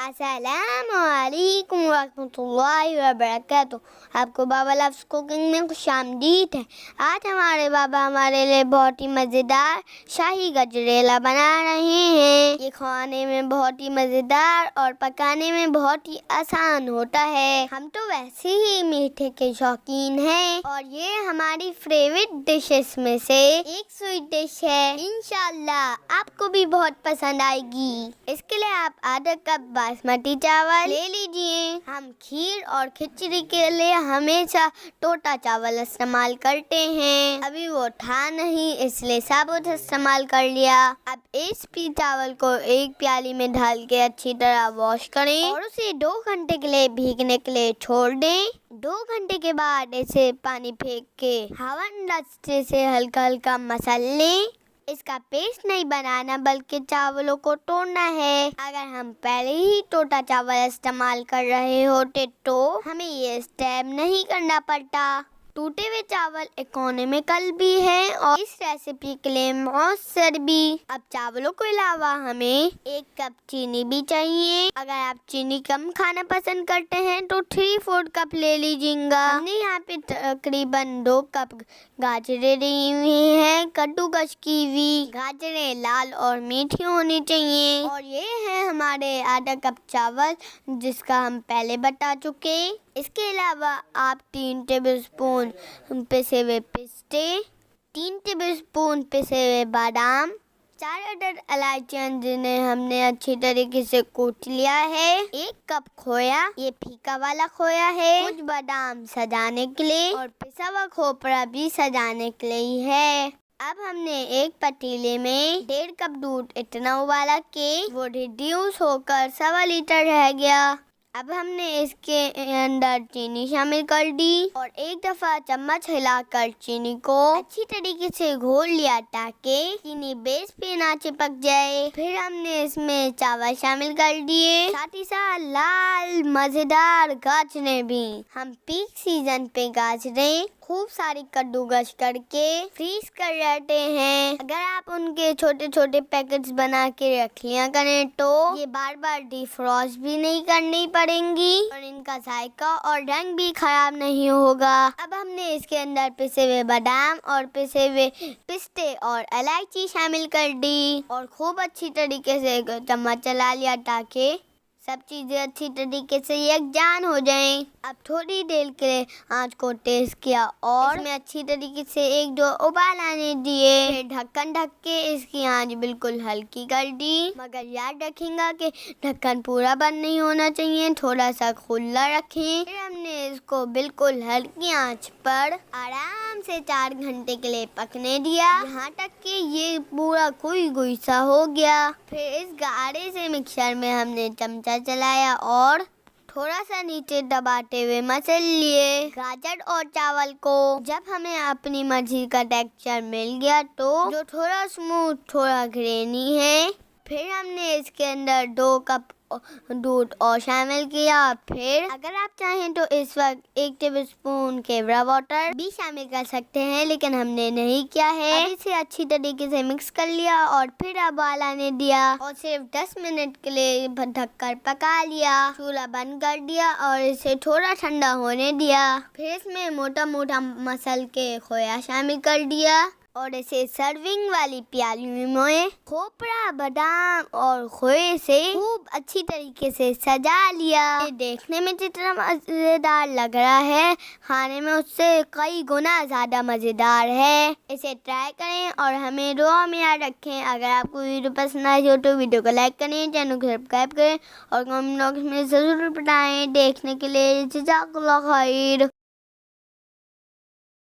अस्सलाम वालेकुम रहमतुल्लाहि व बरकातुहू। आपको बाबा लव्स कुकिंग में खुशामदीद है। आज हमारे बाबा हमारे लिए बहुत ही मज़ेदार शाही गजरेला बना रहे हैं। ये खाने में बहुत ही मज़ेदार और पकाने में बहुत ही आसान होता है। हम तो वैसे ही मीठे के शौकीन हैं और ये हमारी फेवरेट डिशेस में से एक स्वीट डिश है। इंशाल्लाह आपको भी बहुत पसंद आएगी। इसके लिए आप आधा कप बासमती चावल ले लीजिए। हम खीर और खिचड़ी के लिए हमेशा टोटा चावल इस्तेमाल करते हैं। अभी वो था नहीं इसलिए साबुत इस्तेमाल कर लिया। अब इस चावल को एक प्याली में डाल के अच्छी तरह वॉश करें और उसे 2 घंटे के लिए भीगने के लिए छोड़ दें। 2 घंटे के बाद इसे पानी फेंक के हवन दस्ते से हल्का हल्का मसल लें। इसका पेस्ट नहीं बनाना बल्कि चावलों को तोड़ना है। अगर हम पहले ही टोटा चावल इस्तेमाल कर रहे होते तो हमें ये स्टेप नहीं करना पड़ता। टूटे हुए चावल इकोनॉमिकल भी है और इस रेसिपी के लिए मौसर भी। अब चावलों के अलावा हमें 1 कप चीनी भी चाहिए। अगर आप चीनी कम खाना पसंद करते हैं तो 3/4 कप ले लीजिएगा। हमने यहाँ पे तकरीबन 2 कप गाजरें ली हुई हैं, कद्दूकस की हुई। गाजरें लाल और मीठी होनी चाहिए। और ये है हमारे आधा कप चावल जिसका हम पहले बता चुके। इसके अलावा आप 3 टेबलस्पून पिसे हुए पिस्ते, 3 टेबलस्पून पिसे हुए बादाम, 4 अदद इलायचियाँ जिन्हें हमने अच्छी तरीके से कूट लिया है, 1 कप खोया, ये फीका वाला खोया है, कुछ बादाम सजाने के लिए और पिसा हुआ खोपरा भी सजाने के लिए है। अब हमने एक पतीले में 1.5 कप दूध इतना उबाला के वो रिड्यूस होकर 1.25 लीटर रह गया। अब हमने इसके अंदर चीनी शामिल कर दी और एक दफा चम्मच हिलाकर चीनी को अच्छी तरीके से घोल लिया ताकि चीनी बेस पे ना चिपक जाए। फिर हमने इसमें चावल शामिल कर दिए, साथ ही साथ लाल मजेदार गाजरें भी। हम पीक सीजन पे गाजरें खूब सारी कद्दूकस करके फ्रीज कर रहते हैं। अगर आप उनके छोटे छोटे पैकेट्स बना के रख लिया करें तो ये बार बार डिफ्रॉस्ट भी नहीं करनी पड़ेंगी और इनका जायका और रंग भी खराब नहीं होगा। अब हमने इसके अंदर पिसे हुए बादाम और पिसे हुए पिस्ते और इलायची शामिल कर दी और खूब अच्छी तरीके से चम्मच चला लिया ताकि सब चीजें अच्छी तरीके से यकजान हो जाएं। अब थोड़ी देर के लिए आंच को तेज किया और इसमें अच्छी तरीके से 1-2 उबाल आने दिए। फिर ढक्कन ढक के इसकी आंच बिल्कुल हल्की कर दी, मगर याद रखेंगे कि ढक्कन पूरा बंद नहीं होना चाहिए, थोड़ा सा खुला रखें। फिर हमने इसको बिल्कुल हल्की आंच पर आराम से 4 घंटे के लिए पकने दिया, यहाँ तक कि ये पूरा गुई सा हो गया। फिर इस गाढ़े से मिक्सर में हमने चमचा चलाया और थोड़ा सा नीचे दबाते हुए मसल लिए गाजर और चावल को। जब हमें अपनी मर्जी का टेक्सचर मिल गया तो जो थोड़ा स्मूथ थोड़ा ग्रेनी है, फिर हमने इसके अंदर 2 कप दूध और शामिल किया। फिर अगर आप चाहें तो इस वक्त 1 टेबलस्पून केवड़ा वाटर भी शामिल कर सकते हैं, लेकिन हमने नहीं किया है। अब इसे अच्छी तरीके से मिक्स कर लिया और फिर उबाल आने दिया और सिर्फ 10 मिनट के लिए ढककर पका लिया। चूल्हा बंद कर दिया और इसे थोड़ा ठंडा होने दिया। फिर इसमें मोटा मोटा मसल के खोया शामिल कर दिया और इसे सर्विंग वाली प्याली में खोपरा बादाम और खोए से खूब अच्छी तरीके से सजा लिया। ये देखने में जितना मजेदार लग रहा है, खाने में उससे कई गुना ज्यादा मजेदार है। इसे ट्राई करें और हमें दुआ में याद रखें। अगर आपको वीडियो पसंद आई हो तो वीडियो को लाइक करें, चैनल को सब्सक्राइब करें और कमेंट बॉक्स में जरूर बताएं। देखने के लिए जज़ाकल्लाह खैर।